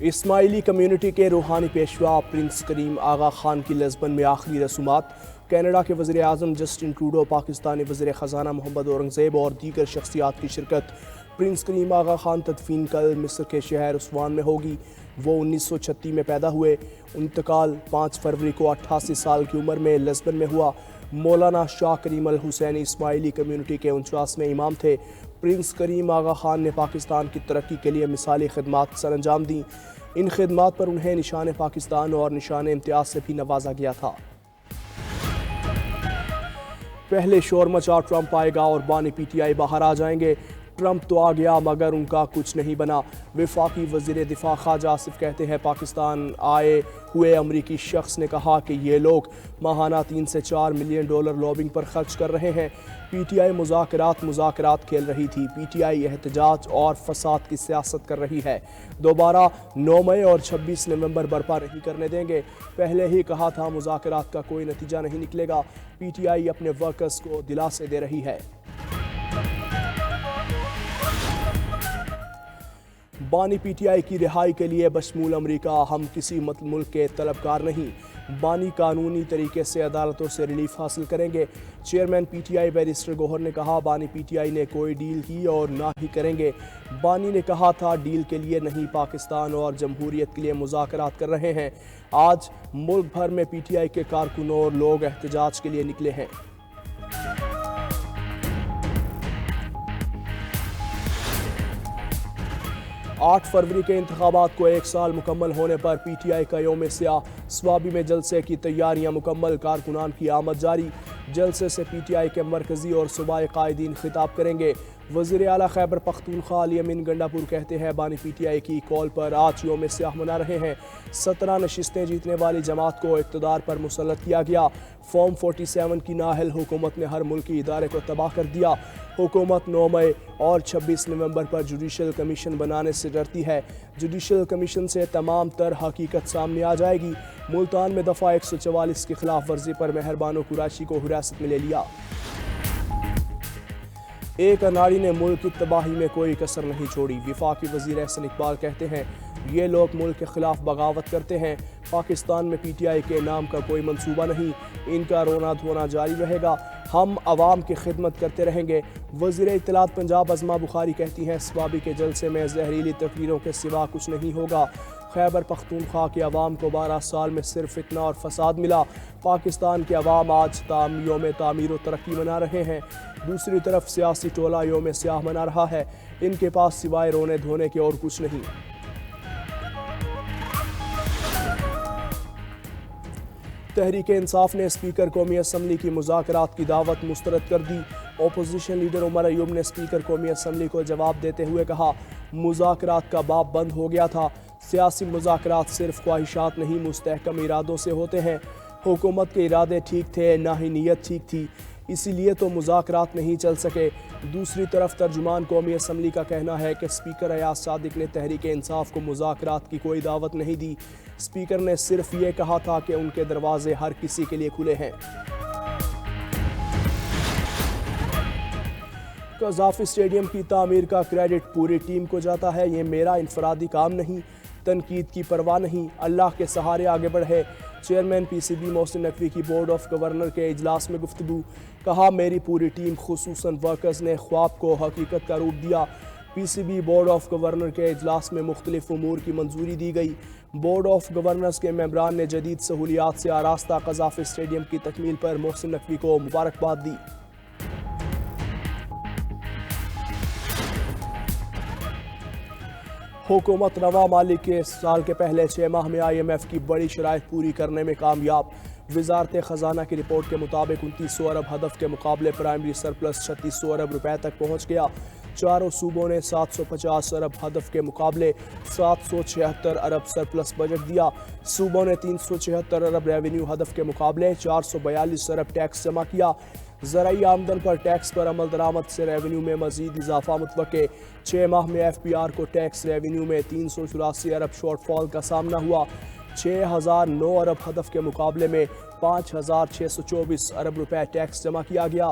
اسماعیلی community کے روحانی پیشوا پرنس کریم آغا خان کی لزبن میں آخری رسومات، کینیڈا کے وزیر اعظم جسٹن ٹروڈو، پاکستانی وزیر خزانہ محمد اورنگزیب اور دیگر شخصیات کی شرکت۔ پرنس کریم آغا خان تدفین کل مصر کے شہر اسوان میں ہوگی۔ وہ 1936 میں پیدا ہوئے۔ انتقال 5 فروری کو 88 سال کی عمر میں لزبن میں ہوا۔ مولانا شاہ کریم الحسینی اسماعیلی کمیونٹی کے 49ویں امام تھے۔ پرنس کریم آغا خان نے پاکستان کی ترقی کے لیے مثالی خدمات سر انجام دیں۔ ان خدمات پر انہیں نشان پاکستان اور نشان امتیاز سے بھی نوازا گیا تھا۔ پہلے شور مچا، ٹرمپ آئے گا اور بانی پی ٹی آئی باہر آ جائیں گے۔ ٹرمپ تو آ گیا مگر ان کا کچھ نہیں بنا۔ وفاقی وزیر دفاع خواجہ آصف کہتے ہیں پاکستان آئے ہوئے امریکی شخص نے کہا کہ یہ لوگ ماہانہ 3 سے 4 ملین ڈالر لابنگ پر خرچ کر رہے ہیں۔ پی ٹی آئی مذاکرات کھیل رہی تھی۔ پی ٹی آئی احتجاج اور فساد کی سیاست کر رہی ہے۔ دوبارہ 9 مئی اور 26 نومبر برپا نہیں کرنے دیں گے۔ پہلے ہی کہا تھا مذاکرات کا کوئی نتیجہ نہیں نکلے گا۔ پی ٹی آئی اپنے ورکرز کو دلاسے دے رہی ہے۔ بانی پی ٹی آئی کی رہائی کے لیے بشمول امریکہ ہم کسی ملک کے طلبگار نہیں۔ بانی قانونی طریقے سے عدالتوں سے ریلیف حاصل کریں گے۔ Chairman P T I barrister Gohar نے کہا بانی پی ٹی آئی نے کوئی ڈیل کی اور نہ ہی کریں گے۔ بانی نے کہا تھا ڈیل کے لیے نہیں، پاکستان اور جمہوریت کے لیے مذاکرات کر رہے ہیں۔ آج ملک بھر میں پی ٹی آئی کے کارکنوں اور لوگ احتجاج کے لیے نکلے ہیں۔ 8 فروری کے انتخابات کو 1 سال مکمل ہونے پر پی ٹی آئی کا یوم سیاہ۔ سوابی میں جلسے کی تیاریاں مکمل، کارکنان کی آمد جاری۔ جلسے سے پی ٹی آئی کے مرکزی اور صوبائی قائدین خطاب کریں گے۔ وزیر اعلیٰ خیبر پختونخوا علی امین گنڈا پور کہتے ہیں بانی پی ٹی آئی کی کال پر آج یوم سیاہ منا رہے ہیں۔ 17 نشستیں جیتنے والی جماعت کو اقتدار پر مسلط کیا گیا۔ فارم 47 کی نااہل حکومت نے ہر ملکی ادارے کو تباہ کر دیا۔ حکومت 9 مئی اور 26 نومبر پر جوڈیشل کمیشن بنانے سے ڈرتی ہے۔ جوڈیشل کمیشن سے تمام تر حقیقت سامنے آ جائے گی۔ ملتان میں دفعہ 144 کی خلاف ورزی پر مہربانو قریشی کو حراست میں لے لیا۔ ایک اناڑی نے ملک کی تباہی میں کوئی کسر نہیں چھوڑی۔ وفاقی وزیر احسن اقبال کہتے ہیں یہ لوگ ملک کے خلاف بغاوت کرتے ہیں۔ پاکستان میں پی ٹی آئی کے نام کا کوئی منصوبہ نہیں، ان کا رونا دھونا جاری رہے گا۔ ہم عوام کی خدمت کرتے رہیں گے۔ وزیر اطلاعات پنجاب عظمیٰ بخاری کہتی ہیں سوابی کے جلسے میں زہریلی تقریروں کے سوا کچھ نہیں ہوگا۔ خیبر پختونخوا کے عوام کو 12 سال میں صرف فتنہ اور فساد ملا۔ پاکستان کے عوام آج یوم تعمیر و ترقی منا رہے ہیں۔ دوسری طرف سیاسی ٹولہ یوم سیاہ منا رہا ہے۔ ان کے پاس سوائے رونے دھونے کے اور کچھ نہیں۔ تحریک انصاف نے اسپیکر قومی اسمبلی کی مذاکرات کی دعوت مسترد کر دی۔ اپوزیشن لیڈر عمر ایوب نے اسپیکر قومی اسمبلی کو جواب دیتے ہوئے کہا مذاکرات کا باب بند ہو گیا تھا۔ سیاسی مذاکرات صرف خواہشات نہیں، مستحکم ارادوں سے ہوتے ہیں۔ حکومت کے ارادے ٹھیک تھے، نہ ہی نیت ٹھیک تھی، اسی لیے تو مذاکرات نہیں چل سکے۔ دوسری طرف ترجمان قومی اسمبلی کا کہنا ہے کہ اسپیکر ایاز صادق نے تحریک انصاف کو مذاکرات کی کوئی دعوت نہیں دی۔ اسپیکر نے صرف یہ کہا تھا کہ ان کے دروازے ہر کسی کے لیے کھلے ہیں۔ قذافی اسٹیڈیم کی تعمیر کا کریڈٹ پوری ٹیم کو جاتا ہے، یہ میرا انفرادی کام نہیں، تنقید کی پرواہ نہیں، اللہ کے سہارے آگے بڑھے۔ Chairman P C be Mohsin Naqvi کی بورڈ آف گورنر کے اجلاس میں گفتگو، کہا میری پوری ٹیم خصوصاً ورکرز نے خواب کو حقیقت کا روپ دیا۔ P C B board of governor کے اجلاس میں مختلف امور کی منظوری دی گئی۔ بورڈ آف گورنرز کے ممبران نے جدید سہولیات سے آراستہ قذافی اسٹیڈیم کی تکمیل پر محسن نقوی کو مبارکباد دی۔ حکومت رواں مالی کے سال کے پہلے 6 ماہ میں آئی ایم ایف کی بڑی شرائط پوری کرنے میں کامیاب۔ وزارت خزانہ کی رپورٹ کے مطابق 2900 ارب ہدف کے مقابلے پرائمری سرپلس 3600 ارب روپے تک پہنچ گیا۔ چاروں صوبوں نے 750 ارب ہدف کے مقابلے 776 ارب سرپلس بجٹ دیا۔ صوبوں نے 376 ارب ریونیو ہدف کے مقابلے 442 ارب ٹیکس جمع کیا۔ زرعی آمدن پر ٹیکس پر عمل درآمد سے ریونیو میں مزید اضافہ متوقع۔ 6 ماہ میں ایف پی آر کو ٹیکس ریونیو میں 384 ارب شارٹ فال کا سامنا ہوا۔ 6009 ارب ہدف کے مقابلے میں 5624 ارب روپے ٹیکس جمع کیا گیا۔